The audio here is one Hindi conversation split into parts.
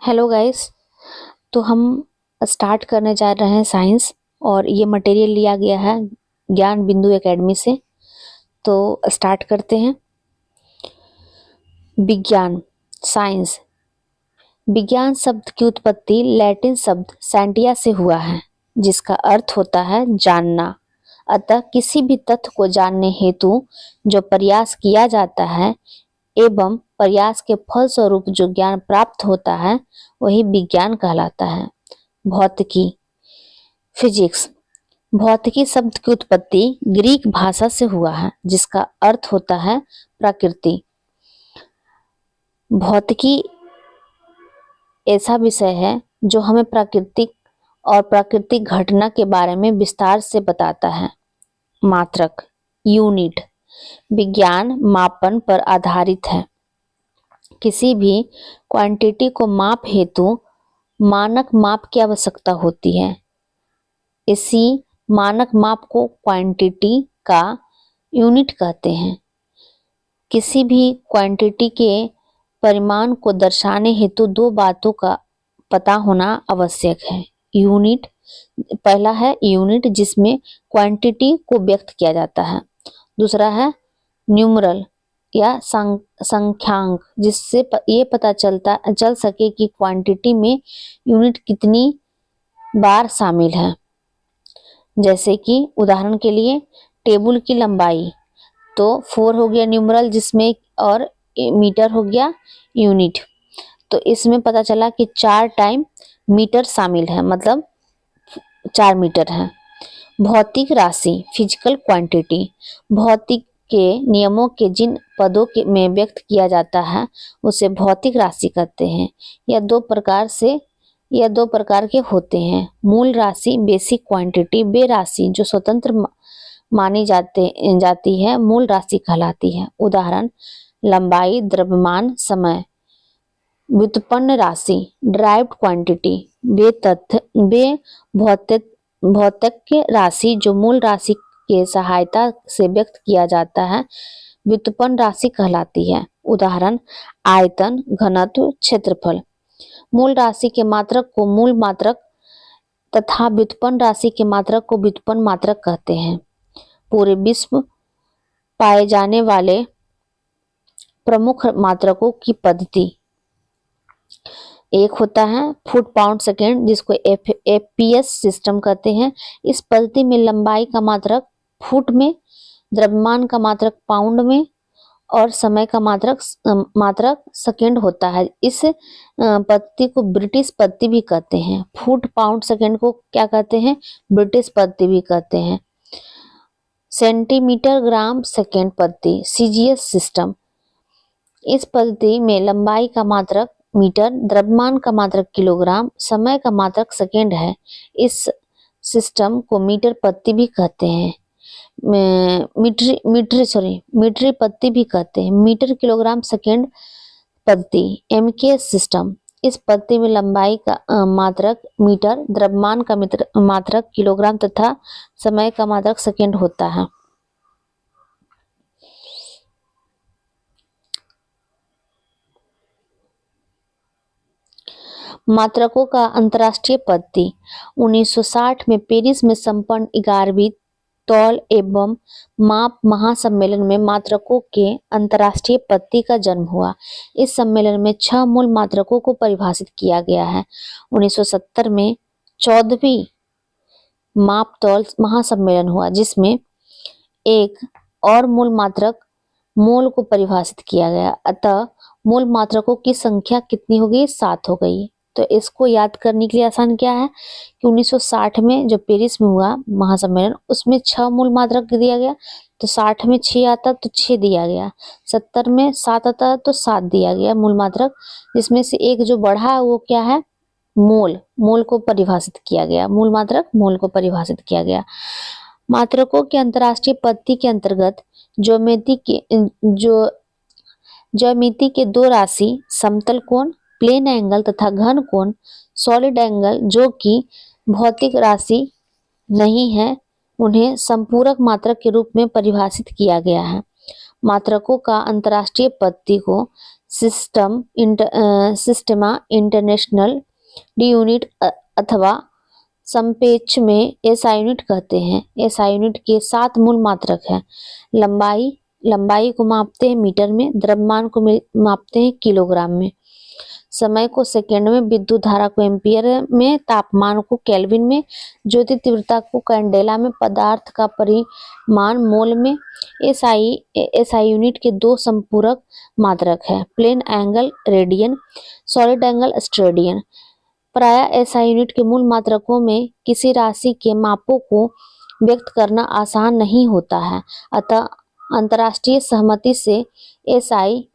Hello guys. तो हम स्टार्ट करने जा रहे हैं साइंस और ये मटेरियल लिया गया है ज्ञान बिंदु एकेडमी से। तो स्टार्ट करते हैं। विज्ञान, साइंस। विज्ञान शब्द की उत्पत्ति लैटिन शब्द सैंटिया से हुआ है, जिसका अर्थ होता है जानना। अतः किसी भी तथ्य को जानने हेतु जो प्रयास किया जाता है एवं प्रयास के फलस्वरूप जो ज्ञान प्राप्त होता है वही विज्ञान कहलाता है। भौतिकी, फिजिक्स। भौतिकी शब्द की उत्पत्ति ग्रीक भाषा से हुआ है, जिसका अर्थ होता है प्रकृति। भौतिकी ऐसा विषय है जो हमें प्राकृतिक और प्राकृतिक घटना के बारे में विस्तार से बताता है। मात्रक, यूनिट। विज्ञान मापन पर आधारित है। किसी भी क्वांटिटी को माप हेतु मानक माप की आवश्यकता होती है। इसी मानक माप को क्वांटिटी का यूनिट कहते हैं। किसी भी क्वांटिटी के परिमाण को दर्शाने हेतु दो बातों का पता होना आवश्यक है। यूनिट, पहला है यूनिट जिसमें क्वांटिटी को व्यक्त किया जाता है। दूसरा है न्यूमरल या संख्यांक, जिससे ये पता चल सके कि क्वांटिटी में यूनिट कितनी बार शामिल है। जैसे कि उदाहरण के लिए टेबल की लंबाई, तो 4 हो गया न्यूमरल जिसमें, और मीटर हो गया यूनिट। तो इसमें पता चला कि 4 टाइम मीटर शामिल है, मतलब 4 मीटर है। भौतिक राशि, फिजिकल क्वांटिटी। भौतिक के नियमों के जिन पदों में व्यक्त किया जाता है उसे भौतिक राशि कहते हैं। यह दो प्रकार के होते हैं। मूल राशि, बेसिक क्वांटिटी। वे राशि जो स्वतंत्र मानी जाती है मूल राशि कहलाती है। उदाहरण लंबाई, द्रव्यमान, समय। व्युत्पन्न राशि, ड्राइव्ड क्वांटिटी। वे भौतिक राशि जो मूल राशि के सहायता से व्यक्त किया जाता है व्युत्पन्न राशि कहलाती है। उदाहरण आयतन, घनत्व, क्षेत्रफल। मूल राशि के मात्रक को मूल मात्रक तथा व्युत्पन्न राशि के मात्रक को व्युत्पन्न मात्रक कहते हैं। पूरे विश्व पाए जाने वाले प्रमुख मात्रकों की पद्धति। एक होता है फुट पाउंड सेकेंड, जिसको एफपीएस सिस्टम कहते हैं। इस पद्धति में लंबाई का मात्रक फुट में, द्रव्यमान का मात्रक पाउंड में और समय का मात्रक सेकेंड होता है। इस पद्धति को ब्रिटिश पद्धति भी कहते हैं। फुट पाउंड सेकेंड को क्या कहते हैं? ब्रिटिश पद्धति भी कहते हैं। सेंटीमीटर ग्राम सेकेंड पद्धति, सीजीएस सिस्टम। इस पद्धति में लंबाई का मात्रक मीटर, द्रव्यमान का मात्रक किलोग्राम, समय का मात्रक सेकेंड है। इस सिस्टम को मीटर पद्धति भी कहते हैं। मीट्री पद्धति भी कहते हैं। मीटर किलोग्राम सेकेंड पद्धति, एमकेएस सिस्टम। इस पद्धति में लंबाई का मात्रक मीटर, द्रव्यमान का मात्रक किलोग्राम तथा समय का मात्रक सेकेंड होता है। मात्रकों का अंतर्राष्ट्रीय पद्धति। 1960 में पेरिस में संपन्न 11वीं तौल एवं माप महासम्मेलन में मात्रकों के अंतर्राष्ट्रीय पद्धति का जन्म हुआ। इस सम्मेलन में 6 मूल मात्रकों को परिभाषित किया गया है। 1970 में 14वीं माप तौल महासम्मेलन हुआ, जिसमें एक और मूल मात्रक मोल को परिभाषित किया गया। अतः मूल मात्रकों की संख्या कितनी हो गई? 7 हो गई। तो इसको याद करने के लिए आसान क्या है कि 1960 में जो पेरिस में हुआ महासम्मेलन, उसमें 6 मूल मात्रक दिया गया, तो 60 में 6 आता तो 6 दिया गया, 70 में 7 आता तो 7 दिया गया मूल मात्रक, जिसमें से एक जो बढ़ा वो क्या है? मोल को परिभाषित किया गया। मूल मात्रक मोल को परिभाषित किया गया। मात्रकों के अंतर्राष्ट्रीय पद्धति के अंतर्गत ज्यामिति के 2 राशि, समतल कोण प्लेन एंगल तथा घन कोण सॉलिड एंगल, जो कि भौतिक राशि नहीं है, उन्हें संपूरक मात्रक के रूप में परिभाषित किया गया है। मात्रकों का अंतर्राष्ट्रीय पद्धति को सिस्टमा इंटरनेशनल डी यूनिट अथवा संपेच में एसआई यूनिट कहते हैं। एसआई यूनिट के 7 मूल मात्रक हैं। लंबाई को मापते हैं मीटर में, द्रव्यमान को मापते हैं किलोग्राम में, समय को सेकंड में, विद्युत धारा को एम्पियर में, तापमान को केल्विन में, ज्योति तीव्रता को कैंडेला में, पदार्थ का परिमाण मोल में। एसआई यूनिट के 2 संपूरक मात्रक है, plane angle radian, solid angle steradian. प्रायः एसआई यूनिट के मूल मात्रकों में किसी राशि के मापों को व्यक्त करना आसान नहीं होता है, अतः अंतर्राष्ट्रीय सहमति से एसआई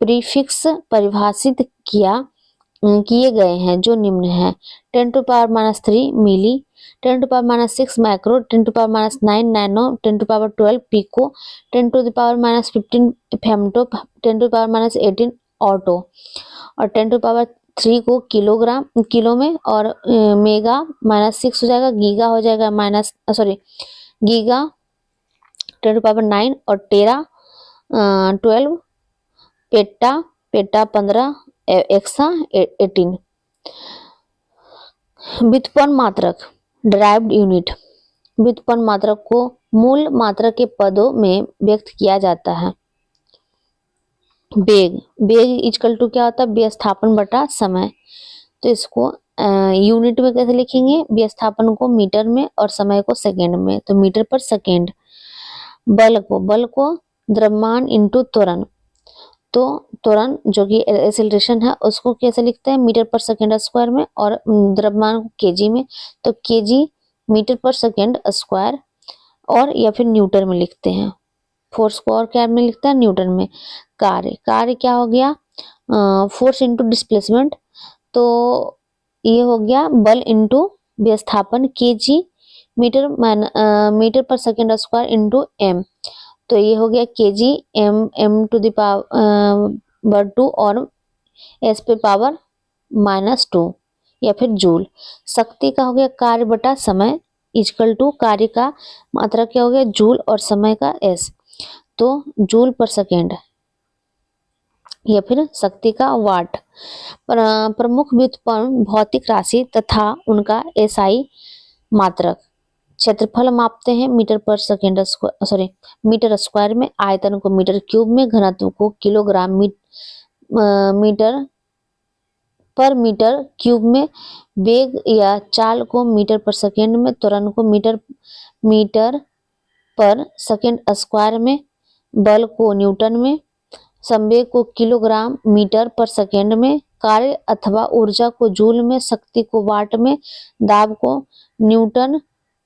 प्रीफिक्स परिभाषित किए गए हैं, जो निम्न है: 10⁻³ milli, 10⁻6 micro, 10⁻9 nano, 10⁻12 pico, 10⁻15 femto, 10⁻18 atto, और 10⁻3 को किलो में, और मेगा -6 हो जाएगा, गीगा हो जाएगा गीगा 10⁻9, और टेरा 12, पेटा 15, एक्सा 18। व्युत्पन्न मात्रक डिराइव्ड यूनिट। व्युत्पन्न मात्रक को मूल मात्रक के पदों में व्यक्त किया जाता है। वेग इक्वल टू क्या होता है? विस्थापन बटा समय। तो इसको यूनिट में कैसे लिखेंगे? विस्थापन को मीटर में और समय को सेकेंड में, तो मीटर पर सेकेंड। बल को द्रव्यमान इंटू त्वरण, तो त्वरण जो कि एक्सेलरेशन है उसको कैसे लिखते हैं? मीटर पर सेकेंड स्क्वायर में, और द्रव्यमान को केजी में, तो KG metre per second square, और या फिर न्यूटन में लिखते हैं। फोर्स को और क्या में लिखते हैं? न्यूटन में। कार्य क्या हो गया? फोर्स इंटू डिस्प्लेसमेंट, तो ये हो गया बल इंटू विस्थापन, kg metre per second square into m, तो ये हो गया kg m to the power 2 और एस पे पावर -2, या फिर जूल। शक्ति का हो गया कार्य बटा समय इक्वल टू कार्य का मात्रा क्या हो गया? जूल, और समय का एस, तो जूल पर सेकेंड, या फिर शक्ति का वाट। प्रमुख व्युत्पन्न भौतिक राशि तथा उनका एसआई मात्रक। क्षेत्रफल मापते हैं metre per second metre square में, आयतन को मीटर क्यूब में, घनत्व को किलोग्राम मीटर पर मीटर क्यूब में, वेग या चाल को मीटर पर सेकेंड में, त्वरण को मीटर पर सेकेंड स्क्वायर में, बल को न्यूटन में, संवेग को किलोग्राम मीटर पर सेकेंड में, कार्य अथवा ऊर्जा को जूल में, शक्ति को वाट में, दाब को न्यूटन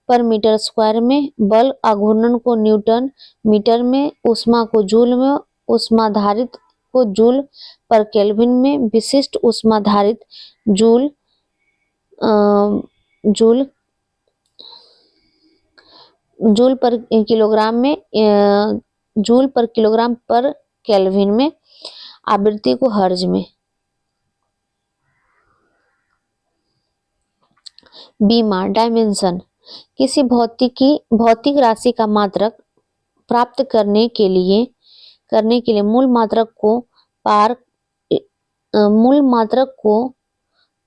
पर मीटर स्क्वायर में, बल आघूर्णन को न्यूटन मीटर में, ऊष्मा को जूल में, ऊष्माधारित को जूल पर केल्विन में, विशिष्ट ऊष्माधारित जूल पर किलोग्राम में, जूल पर किलोग्राम पर केल्विन में, आवृत्ति को हर्ज में। बीमा डायमेंशन। किसी भौतिक राशि का मात्रक प्राप्त करने के लिए मूल मात्रक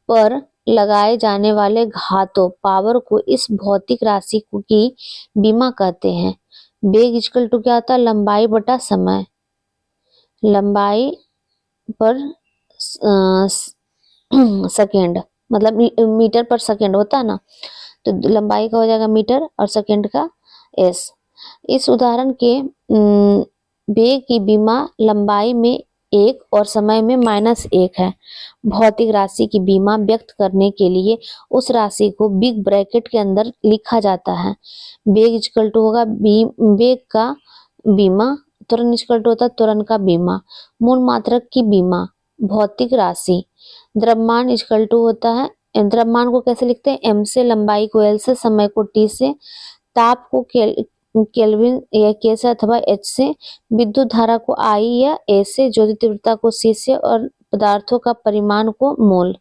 पर लगाए जाने वाले घातों पावर को इस भौतिक राशि की बीमा कहते हैं। वेग इक्वल टू क्या होता है? लंबाई बटा समय। लंबाई पर सेकेंड, मतलब मीटर पर सेकेंड होता है ना, तो लंबाई का हो जाएगा मीटर और सेकेंड का एस। इस उदाहरण के वेग की बीमा लंबाई में 1 और समय में -1 है। भौतिक राशि की बीमा व्यक्त करने के लिए उस राशि को बिग ब्रैकेट के अंदर लिखा जाता है। वेग इक्वल टू होगा वेग का बीमा, त्वरण इक्वल टू होता है त्वरण का बीमा। मूल मात्रक की बीमा भौतिक राशि। द्रव्यमान इक्वल टू होता है, द्रव्यमान को कैसे लिखते हैं? एम से, लंबाई को एल से, समय को टी से, ताप को केल्विन या के से अथवा एच से, विद्युत धारा को आई या ए से, ज्योति तीव्रता को सी से, और पदार्थों का परिमाण को मोल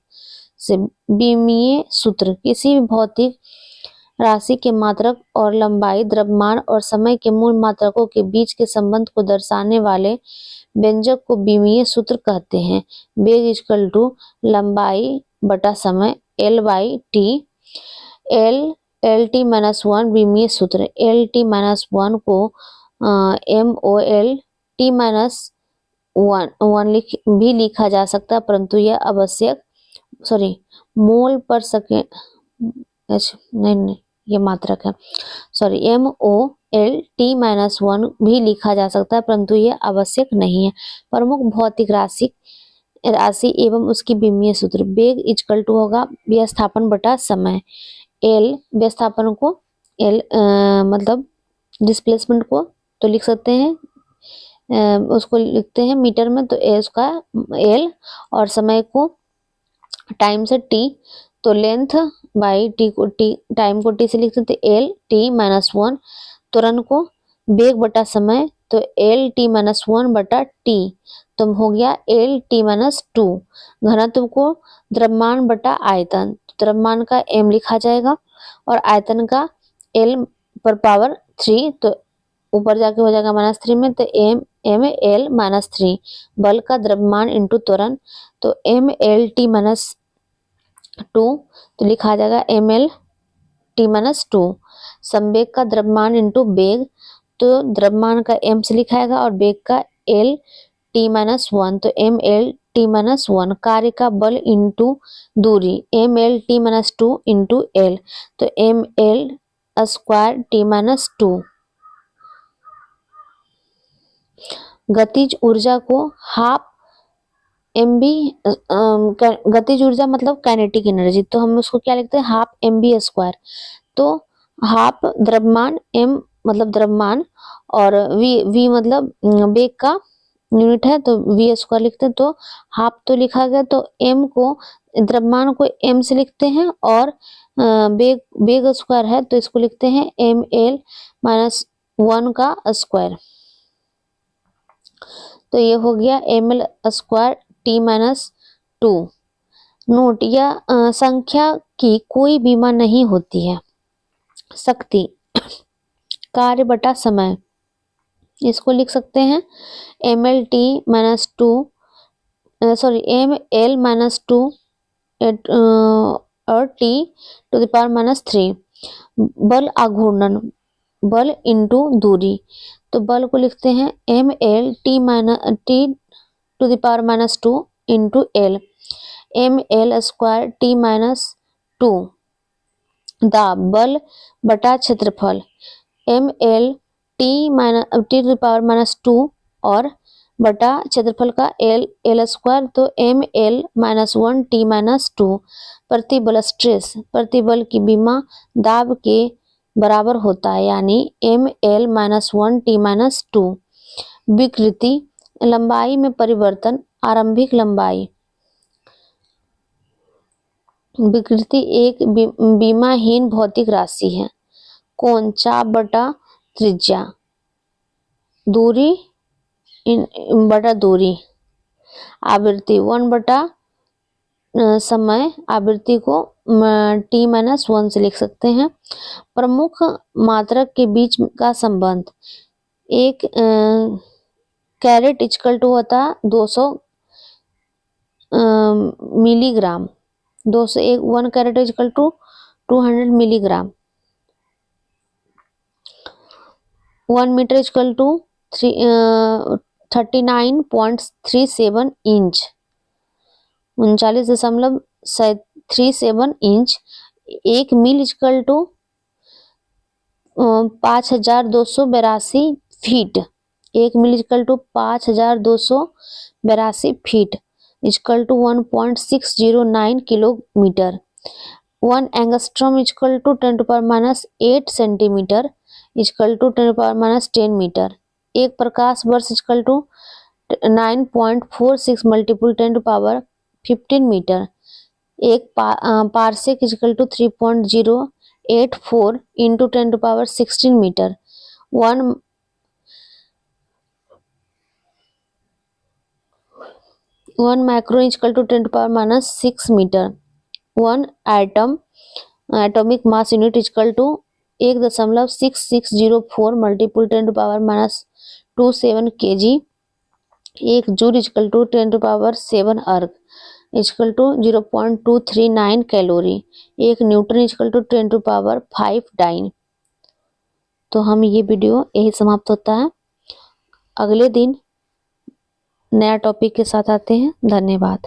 से। बीमीय सूत्र। किसी भी भौतिक राशि के मात्रक और लंबाई, द्रव्यमान और समय के मूल मात्रकों के बीच के संबंध को दर्शाने वाले व्यंजक को विमीय सूत्र कहते हैं। वेग इक्वल टू लंबाई बटा समय L by T. L T minus one विमीय सूत्र एल टी माइनस वन को MOL T माइनस वन भी लिखा जा सकता है, परंतु यह आवश्यक मोल पर सेकेंड नहीं ये मात्रक है। MOL T माइनस वन भी लिखा जा सकता है, परंतु यह आवश्यक नहीं है। प्रमुख भौतिक राशि एवं उसकी विमीय सूत्र। वेग इक्वल टू होगा विस्थापन बटा समय। एल विस्थापन को मतलब डिस्प्लेसमेंट को तो लिख सकते हैं, उसको लिखते हैं मीटर में, तो उसका L, और समय को टाइम से T, तो लेंथ बाई T को टाइम को T से लिख सकते L T माइनस वन। त्वरण को वेग बटा समय, तो L T माइनस वन बटा T, तो हो गया L T माइनस टू। घनत्व को द्रव्यमान बटा आयतन, द्रव्यमान का M लिखा जाएगा और आयतन का L पर पावर 3, तो ऊपर जाके हो जाएगा -3 में, तो M L माइनस 3। बल का द्रव्यमान इंटू त्वरण, तो ML T माइनस टू, तो लिखा जाएगा ML T माइनस टू। संवेग का द्रव्यमान इंटू वेग, तो द्रव्यमान का M से लिखाएगा और वेग का L T माइनस वन, तो ML T माइनस वन। कार्य का बल इंटू दूरी ML T minus two into L, तो ML square T minus to. गतिज ऊर्जा को हाफ MB, गतिज ऊर्जा मतलब काइनेटिक एनर्जी, तो हम उसको क्या लिखते हैं हाफ MB स्क्वायर। तो हाफ द्रव्यमान, M मतलब द्रव्यमान, और V मतलब वेग का यूनिट है, तो V स्क्वायर लिखते हैं। तो हाफ तो लिखा गया, तो M को द्रव्यमान को M से लिखते हैं, और वेग स्क्वायर है तो इसको लिखते हैं ML माइनस वन का स्क्वायर। तो ये हो गया ML square T minus to. Note, यह संख्या की कोई बीमा नहीं होती है। शक्ति कार्य बटा समय, इसको लिख सकते हैं ML T minus two, ML minus two और T to the power minus three. बल आघूर्णन, बल इंटू दूरी, तो बल को लिखते हैं ML T to the power minus two into L, ML square T minus two. दाब, बल बटा क्षेत्रफल, ML T to the power minus two और बटा क्षेत्रफल का L स्क्वायर, तो ML minus one T minus two. प्रतिबल स्ट्रेस, प्रतिबल की बीमा दाब के बराबर होता है, यानी ML minus one T minus to. विकृति, लंबाई में परिवर्तन, आरंभिक लंबाई। विकृति एक बीमाहीन भौतिक राशि है। कोण, चाप बटा त्रिज्या, दूरी बटा दूरी। आवृत्ति 1 बटा समय, आवृत्ति को T माइनस वन से लिख सकते हैं। प्रमुख मात्रक के बीच का संबंध, एक कैरेट इक्वल टू होता है 200 milligram, 1 carat equal to 200 milligram. 1 metre equal to 39.37 inch, 39.37 inch. 1 मील इक्वल टू 5282 फीट, 1 मील equal to 5282 feet equal to 1.609 kilometre. 1 angstrom equal to 10 to power minus 8 centimetre equal to 10 to power minus 10 metre. एक प्रकाश वर्ष equal to 9.46 multiple 10 to power 15 metre. एक parsec equal to 3.084 into 10 to power 16 metre. 1 micro equal to 10 to power minus 6 metre. 1 atom atomic mass unit equal to 1.6604 multiple 10⁻⁻27 kg। 1 joule equal to 10⁻7 erg equal to 0.239 calorie. 1 newton equal to 10⁵ dyne. तो हम ये वीडियो यही समाप्त होता है। अगले दिन नया टॉपिक के साथ आते हैं। धन्यवाद।